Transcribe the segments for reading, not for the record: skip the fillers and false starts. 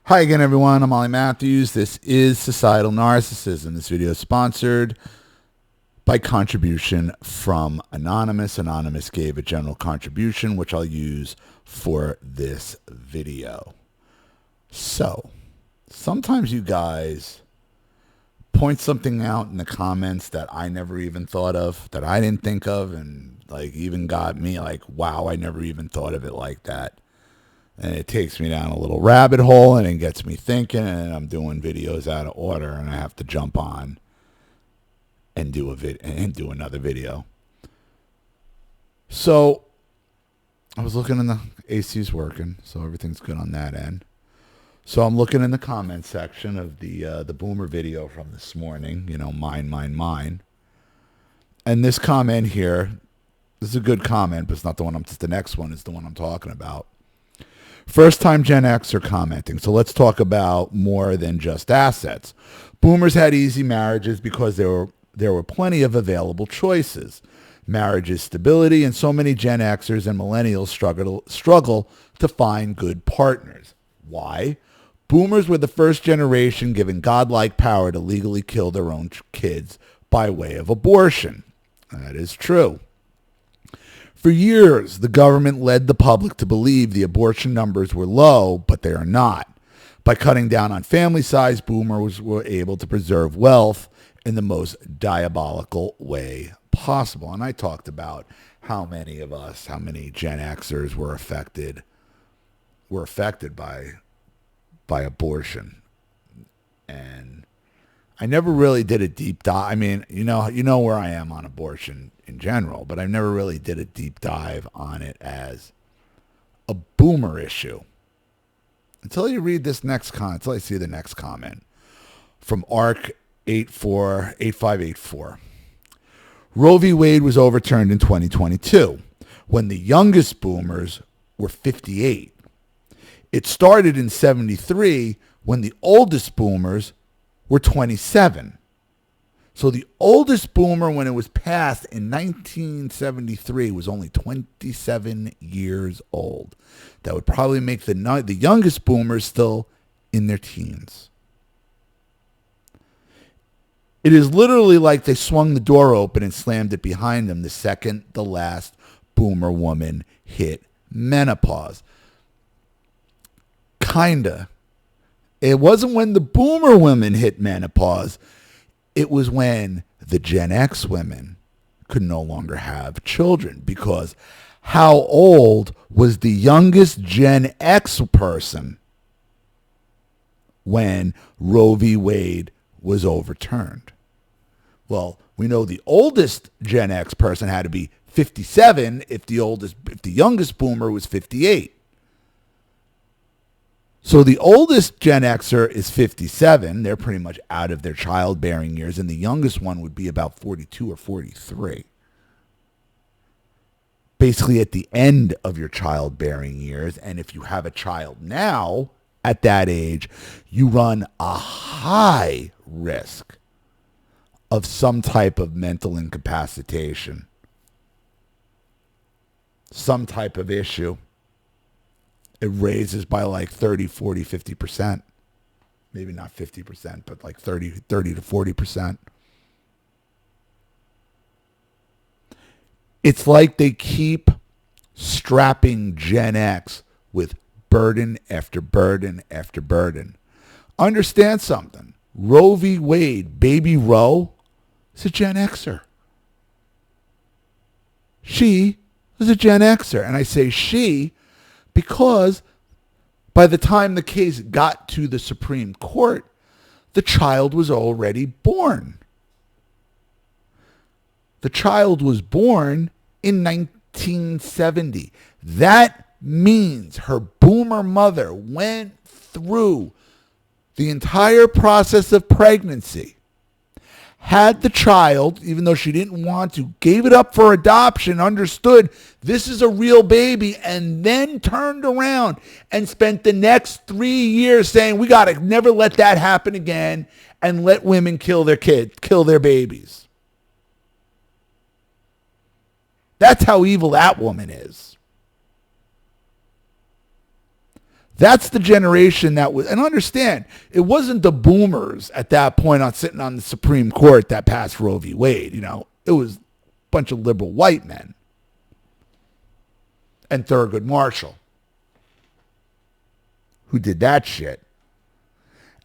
Hi again, everyone. I'm olliemathews. This is Societal Narcissism. This video is sponsored by contribution from Anonymous. Anonymous gave a general contribution, which I'll use for this video. So, sometimes you guys point something out in the comments that I never even thought of, that I didn't think of, and even got me wow, I never even thought of it like that. And it takes me down a little rabbit hole, and it gets me thinking, and I'm doing videos out of order, and I have to jump on and do another video. So I was looking in the AC's working, so everything's good on that end. So I'm looking in the comment section of the Boomer video from this morning, mine. And this comment here, this is a good comment, but it's not the one the next one is the one I'm talking about. First-time Gen X are commenting. So let's talk about more than just assets. Boomers had easy marriages because there were plenty of available choices. Marriage is stability, and so many Gen Xers and millennials struggle to find good partners. Why? Boomers were the first generation given godlike power to legally kill their own kids by way of abortion. That is true. For years, the government led the public to believe the abortion numbers were low, but they are not. By cutting down on family size, boomers were able to preserve wealth in the most diabolical way possible. And I talked about how many Gen Xers were affected by abortion. And I never really did a deep dive. I mean, you know where I am on abortion in general, but I never really did a deep dive on it as a boomer issue until you read this next comment. Until I see the next comment from ARC8584. Roe v. Wade was overturned in 2022 when the youngest boomers were 58. It started in 73 when the oldest boomers were 27. So the oldest boomer when it was passed in 1973 was only 27 years old. That would probably make the youngest boomers still in their teens. It is literally like they swung the door open and slammed it behind them the second the last boomer woman hit menopause. Kinda. It wasn't when the boomer women hit menopause. It was when the Gen X women could no longer have children, because how old was the youngest Gen X person when Roe v. Wade was overturned? Well, we know the oldest Gen X person had to be 57 if the youngest boomer was 58. So the oldest Gen Xer is 57. They're pretty much out of their childbearing years, and the youngest one would be about 42 or 43. Basically at the end of your childbearing years, and if you have a child now at that age, you run a high risk of some type of mental incapacitation, some type of issue. It raises by 30, 40, 50%. Maybe not 50%, but 30 to 40%. It's like they keep strapping Gen X with burden after burden after burden. Understand something. Roe v. Wade, baby Roe, is a Gen Xer. She was a Gen Xer. And I say she because by the time the case got to the Supreme Court, the child was already born. The child was born in 1970. That means her boomer mother went through the entire process of pregnancy, had the child, even though she didn't want to, gave it up for adoption, understood this is a real baby, and then turned around and spent the next 3 years saying, we got to never let that happen again and let women kill their babies. That's how evil that woman is. That's the generation that was, and understand, it wasn't the boomers at that point on sitting on the Supreme Court that passed Roe v. Wade. It was a bunch of liberal white men and Thurgood Marshall who did that shit.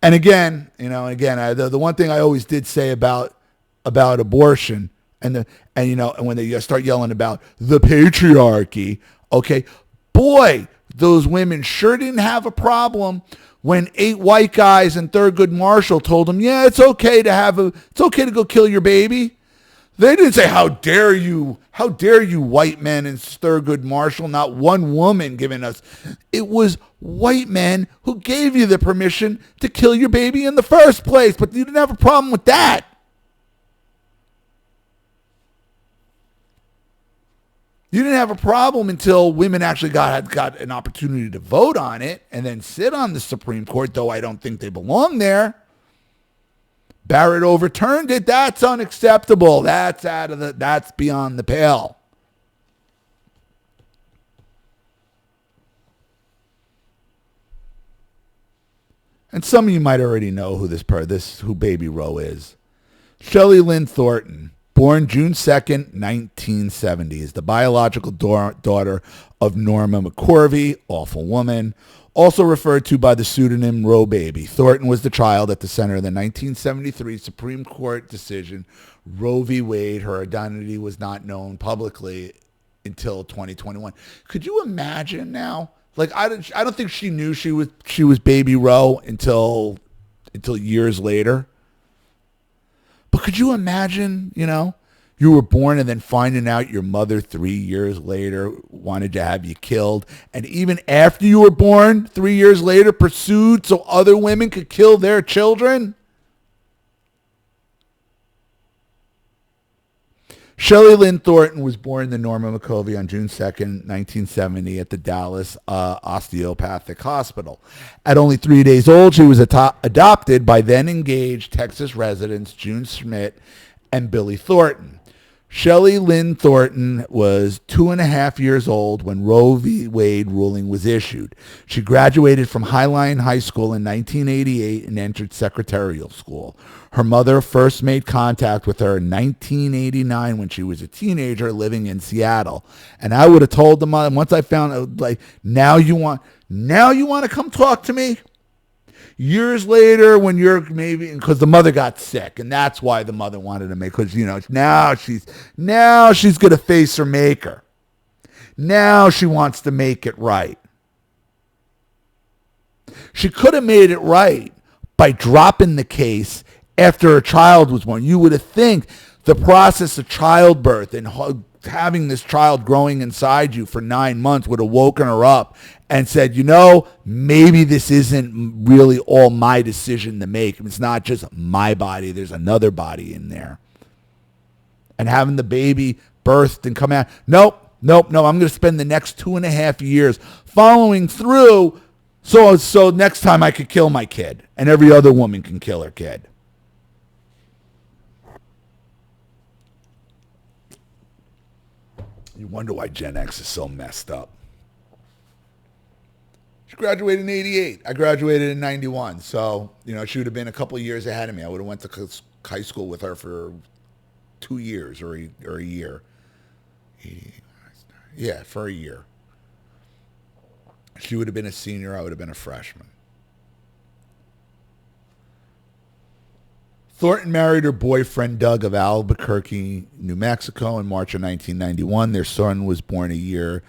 And again, the one thing I always did say about abortion and when they start yelling about the patriarchy, okay, boy, those women sure didn't have a problem when 8 white guys and Thurgood Marshall told them, yeah, it's okay to go kill your baby. They didn't say, how dare you, white men and Thurgood Marshall, not one woman giving us. It was white men who gave you the permission to kill your baby in the first place, but you didn't have a problem with that. You didn't have a problem until women actually got an opportunity to vote on it and then sit on the Supreme Court, though I don't think they belong there. Barrett overturned it. That's unacceptable. That's beyond the pale. And some of you might already know who Baby Roe is. Shelley Lynn Thornton, born June 2nd, 1970, is the biological daughter of Norma McCorvey, awful woman, also referred to by the pseudonym Roe Baby. Thornton was the child at the center of the 1973 Supreme Court decision, Roe v. Wade. Her identity was not known publicly until 2021. Could you imagine now? Like, I don't think she knew she was Baby Roe until years later. But could you imagine, you were born and then finding out your mother 3 years later wanted to have you killed. And even after you were born, 3 years later, pursued so other women could kill their children? Shelley Lynn Thornton was born to Norma McCorvey on June 2nd, 1970 at the Dallas Osteopathic Hospital. At only 3 days old, she was adopted by then-engaged Texas residents June Schmidt and Billy Thornton. Shelley Lynn Thornton was 2.5 years old when Roe v. Wade ruling was issued. She graduated from Highline High School in 1988 and entered secretarial school. Her mother first made contact with her in 1989 when she was a teenager living in Seattle. And I would have told the mother, once I found out, like, now you want to come talk to me? Years later, when you're maybe, because the mother got sick, and that's why the mother wanted to make, because now she's going to face her maker. Now she wants to make it right. She could have made it right by dropping the case after a child was born. You would have think the process of childbirth and having this child growing inside you for 9 months would have woken her up and said, maybe this isn't really all my decision to make. It's not just my body. There's another body in there. And having the baby birthed and come out, nope, I'm going to spend the next 2.5 years following through so next time I could kill my kid and every other woman can kill her kid. You wonder why Gen X is so messed up. She graduated in 88. I graduated in 91. So, she would have been a couple of years ahead of me. I would have went to high school with her for 2 years or a year. Yeah, for a year. She would have been a senior. I would have been a freshman. Thornton married her boyfriend, Doug, of Albuquerque, New Mexico, in March of 1991. Their son was born a year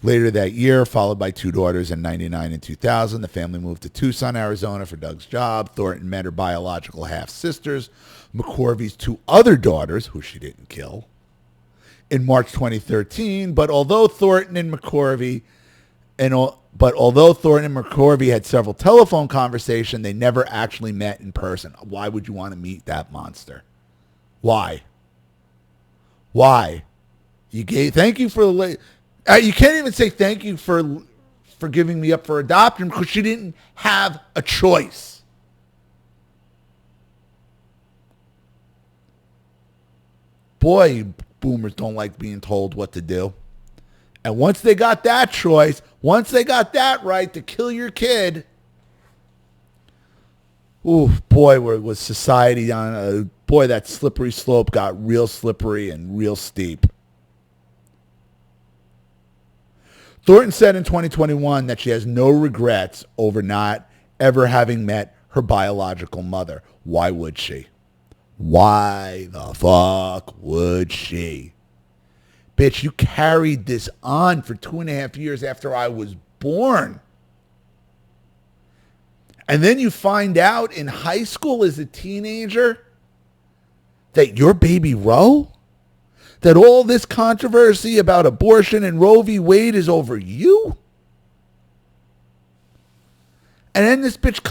later that year, followed by 2 daughters in 99 and 2000. The family moved to Tucson, Arizona for Doug's job. Thornton met her biological half-sisters, McCorvey's 2 other daughters, who she didn't kill, in March 2013. But although Thornton and McCorvey had several telephone conversations, they never actually met in person. Why would you want to meet that monster? Why? Thank you for the you can't even say thank you for giving me up for adoption because she didn't have a choice. Boy, boomers don't like being told what to do. And once they got that choice, once they got that right to kill your kid, ooh, boy, was society on a, boy, that slippery slope got real slippery and real steep. Thornton said in 2021 that she has no regrets over not ever having met her biological mother. Why would she? Why the fuck would she? Bitch, you carried this on for 2.5 years after I was born. And then you find out in high school as a teenager that your baby Roe, that all this controversy about abortion and Roe v. Wade is over you? And then this bitch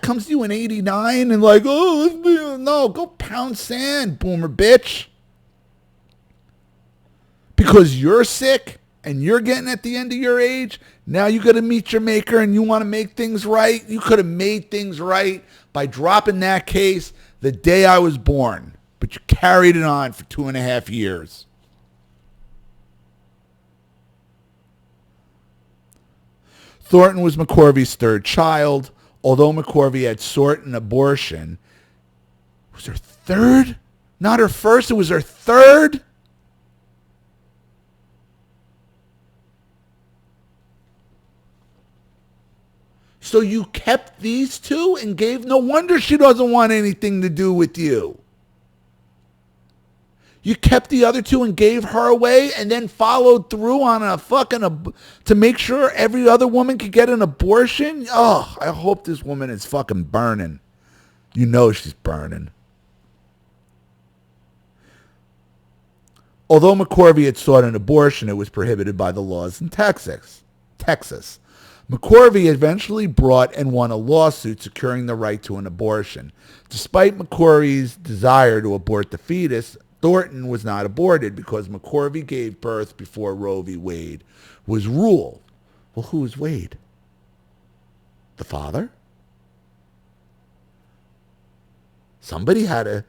comes to you in 89 and like, oh, no, go pound sand, boomer bitch. Because you're sick and you're getting at the end of your age, now you got to meet your maker and you want to make things right. You could have made things right by dropping that case the day I was born, but you carried it on for 2.5 years. Thornton was McCorvey's third child. Although McCorvey had sought an abortion, it was her third? Not her first, it was her third? So you kept these two and gave, no wonder she doesn't want anything to do with you. You kept the other two and gave her away and then followed through on a fucking, to make sure every other woman could get an abortion? Oh, I hope this woman is fucking burning. You know she's burning. Although McCorvey had sought an abortion, it was prohibited by the laws in Texas. McCorvey eventually brought and won a lawsuit securing the right to an abortion. Despite McCorvey's desire to abort the fetus, Thornton was not aborted because McCorvey gave birth before Roe v. Wade was ruled. Well, who is Wade? The father? Somebody had to...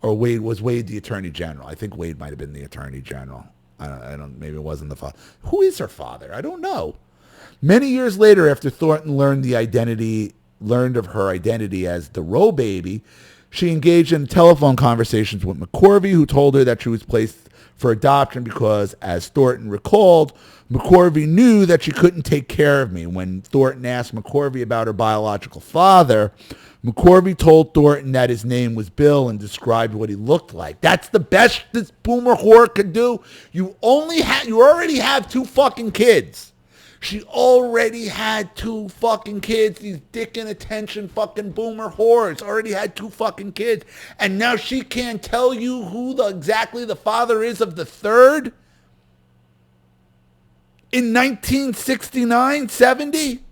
Or was Wade the Attorney General? I think Wade might have been the Attorney General. I don't. Maybe it wasn't the father. Who is her father? I don't know. Many years later, after Thornton learned of her identity as the Roe Baby, she engaged in telephone conversations with McCorvey, who told her that she was placed for adoption because, as Thornton recalled, McCorvey knew that she couldn't take care of me. When Thornton asked McCorvey about her biological father, McCorvey told Thornton that his name was Bill and described what he looked like. That's the best this boomer whore could do. You already have 2 fucking kids. She already had 2 fucking kids. These dick and attention fucking boomer whores already had 2 fucking kids. And now she can't tell you who exactly the father is of the third? In 1969, 70?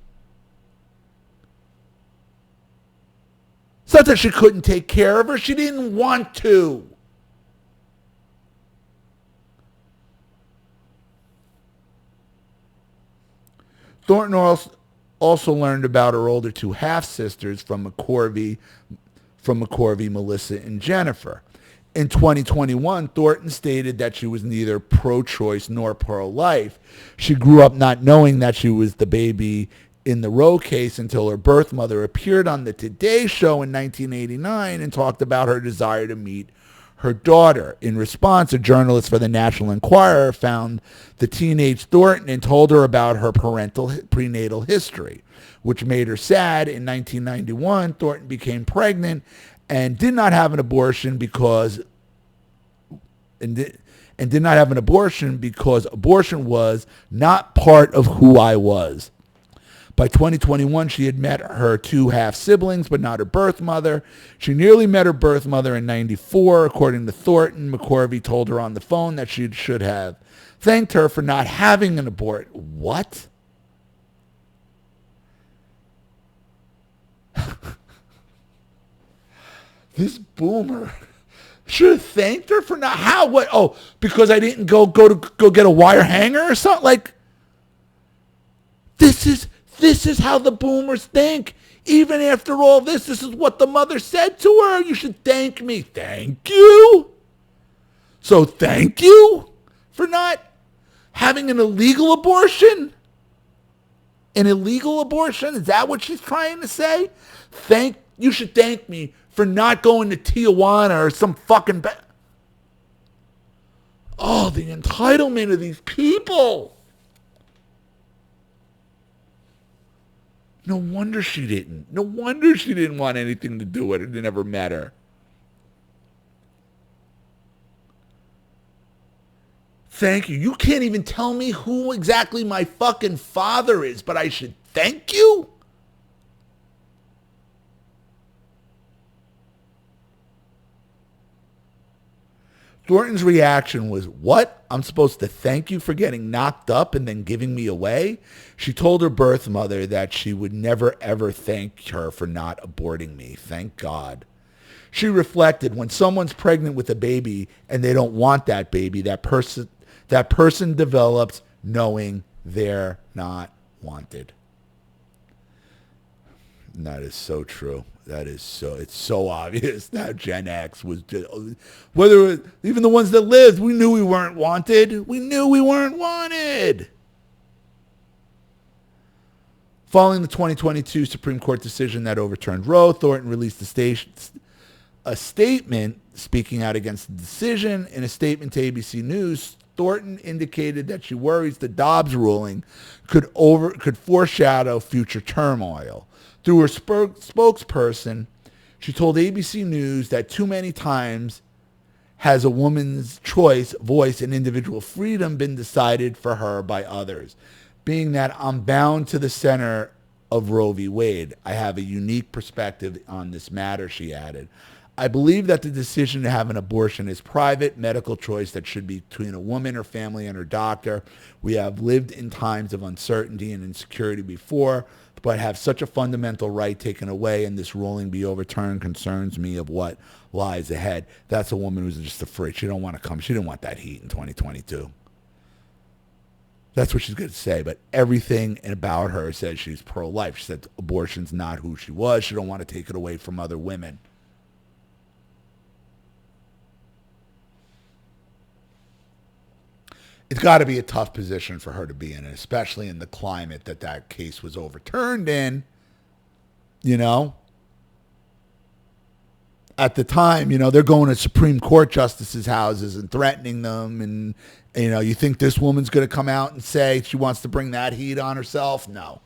It's not that she couldn't take care of her. She didn't want to. Thornton also learned about her older 2 half-sisters from McCorvey, Melissa and Jennifer. In 2021, Thornton stated that she was neither pro-choice nor pro-life. She grew up not knowing that she was the baby in the Roe case until her birth mother appeared on the Today Show in 1989 and talked about her desire to meet her daughter. In response, a journalist for the National Enquirer found the teenage Thornton and told her about her prenatal history, which made her sad. In 1991, Thornton became pregnant and did not have an abortion because abortion was not part of who I was. By 2021, she had met her 2 half-siblings, but not her birth mother. She nearly met her birth mother in 94. According to Thornton, McCorvey told her on the phone that she should have thanked her for not having an abortion. What? This boomer should have thanked her for not... How? What? Oh, because I didn't go get a wire hanger or something? Like, this is how the boomers think. Even after all this is what the mother said to her. You should thank me. Thank you? So thank you for not Having an illegal abortion? An illegal abortion? Is that what she's trying to say? You should thank me for not going to Tijuana or some fucking... Oh, the entitlement of these people. No wonder she didn't. No wonder she didn't want anything to do with it. It never met her. Thank you. You can't even tell me who exactly my fucking father is, but I should thank you? Thornton's reaction was, what? I'm supposed to thank you for getting knocked up and then giving me away? She told her birth mother that she would never ever thank her for not aborting me. Thank God. She reflected, when someone's pregnant with a baby and they don't want that baby, that person develops knowing they're not wanted. And that is so true. It's so obvious that Gen X was just, even the ones that lived, we knew we weren't wanted. We knew we weren't wanted. Following the 2022 Supreme Court decision that overturned Roe, Thornton released a statement speaking out against the decision. In a statement to ABC News, Thornton indicated that she worries the Dobbs ruling could foreshadow future turmoil. Through her spokesperson, she told ABC News that too many times has a woman's choice, voice, and individual freedom been decided for her by others. Being that I'm bound to the center of Roe v. Wade, I have a unique perspective on this matter, she added. I believe that the decision to have an abortion is private medical choice that should be between a woman, her family, and her doctor. We have lived in times of uncertainty and insecurity before, but have such a fundamental right taken away and this ruling be overturned concerns me of what lies ahead. That's a woman who's just afraid. She don't want to come. She didn't want that heat in 2022. That's what she's going to say, but everything about her says she's pro-life. She said abortion's not who she was. She don't want to take it away from other women. It's got to be a tough position for her to be in, especially in the climate that case was overturned in, you know. At the time, you know, they're going to Supreme Court justices' houses and threatening them. And, you know, you think this woman's going to come out and say she wants to bring that heat on herself? No.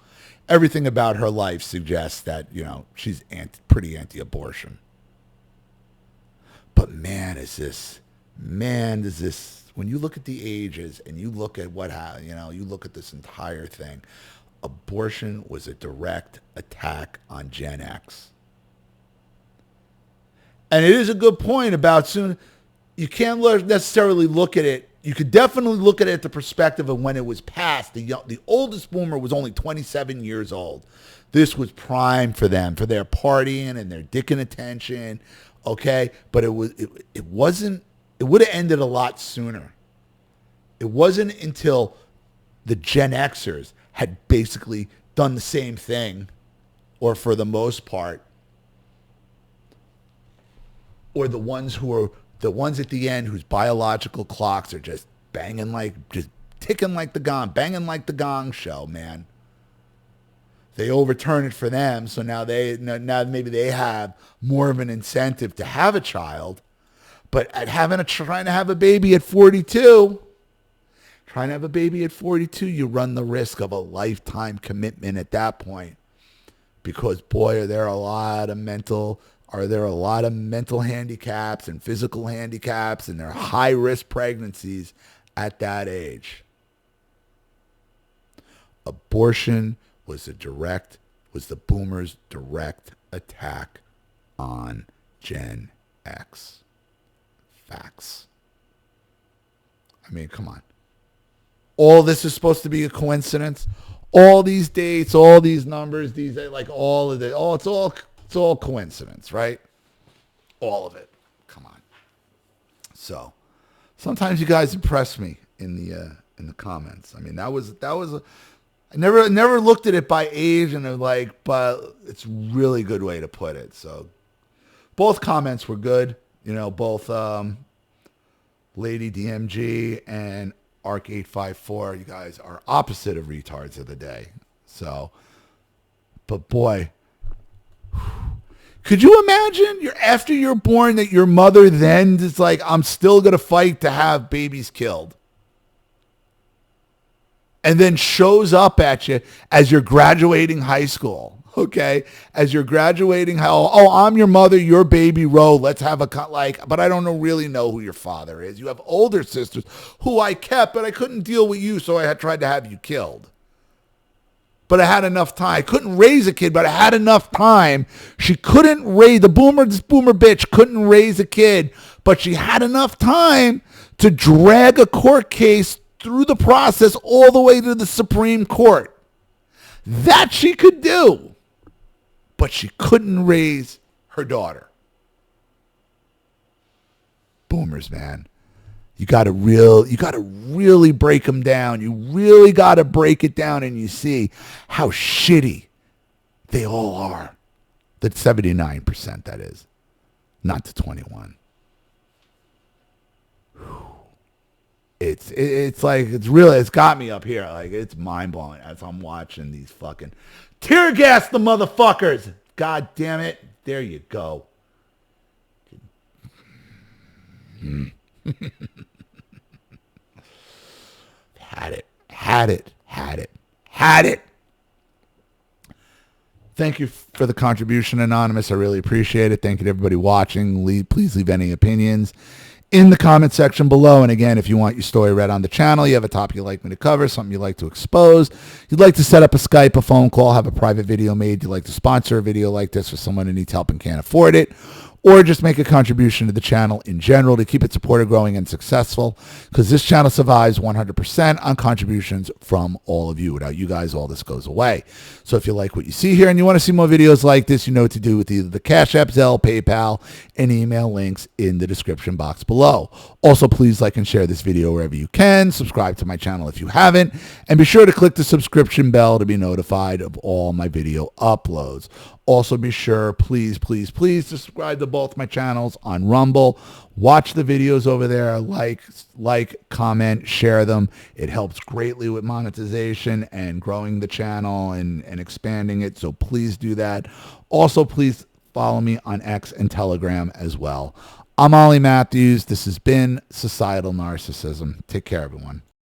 Everything about her life suggests that, you know, she's pretty anti-abortion. But does this, when you look at the ages and you look at you look at this entire thing, abortion was a direct attack on Gen X. And it is a good point about you can't necessarily look at it. You could definitely look at it at the perspective of when it was passed. The oldest boomer was only 27 years old. This was prime for them, for their partying and their dicking attention. Okay. But it wasn't, it would have ended a lot sooner. It wasn't until the Gen Xers had basically done the same thing, or for the most part, or the ones at the end whose biological clocks are just ticking like the gong, banging like the gong show, man. They overturn it for them, so now maybe they have more of an incentive to have a child. But trying to have a baby at 42, you run the risk of a lifetime commitment at that point. Because, boy, are there a lot of mental handicaps and physical handicaps, and there are high-risk pregnancies at that age. Abortion was the boomers' direct attack on Gen X. Facts. I mean, come on. All this is supposed to be a coincidence. All these dates, all these numbers, it's all coincidence, right? All of it. Come on. So, sometimes you guys impress me in the comments. I mean, I never looked at it by age, and but it's a really good way to put it. So, both comments were good. You know, both Lady DMG and Arc854, you guys are opposite of retards of the day. So, but boy, could you imagine after you're born that your mother then is like, I'm still going to fight to have babies killed. And then shows up at you as you're graduating high school. Okay, as you're graduating, I'm your mother, your baby Roe. Let's have but I don't really know who your father is. You have older sisters who I kept, but I couldn't deal with you, so I tried to have you killed. But I had enough time. I couldn't raise a kid, but I had enough time. She couldn't raise, this boomer bitch couldn't raise a kid, but she had enough time to drag a court case through the process all the way to the Supreme Court. That she could do. But she couldn't raise her daughter. Boomers, man. You got to really break them down. You really got to break it down, and you see how shitty they all are. The 79%, that is. Not the 21. It's got me up here. Like, it's mind blowing as I'm watching these fucking tear gas the motherfuckers. God damn it. There you go. Had it. Thank you for the contribution, Anonymous. I really appreciate it. Thank you to everybody watching. Please leave any opinions in the comment section below. And again, if you want your story read on the channel, you have a topic you'd like me to cover, something you'd like to expose, you'd like to set up a Skype, a phone call, have a private video made, you'd like to sponsor a video like this for someone who needs help and can't afford it, or just make a contribution to the channel in general to keep it supported, growing, and successful, because this channel survives 100% on contributions from all of you. Without you guys, all this goes away. So if you like what you see here and you want to see more videos like this, you know what to do with either the Cash App, Zelle, PayPal, and email links in the description box below. Also, please like and share this video wherever you can. Subscribe to my channel if you haven't, and be sure to click the subscription bell to be notified of all my video uploads. Also, be sure, please, to subscribe to both my channels on Rumble. Watch the videos over there. Like, comment, share them. It helps greatly with monetization and growing the channel and expanding it. So please do that. Also, please follow me on X and Telegram as well. I'm Ollie Matthews. This has been Societal Narcissism. Take care, everyone.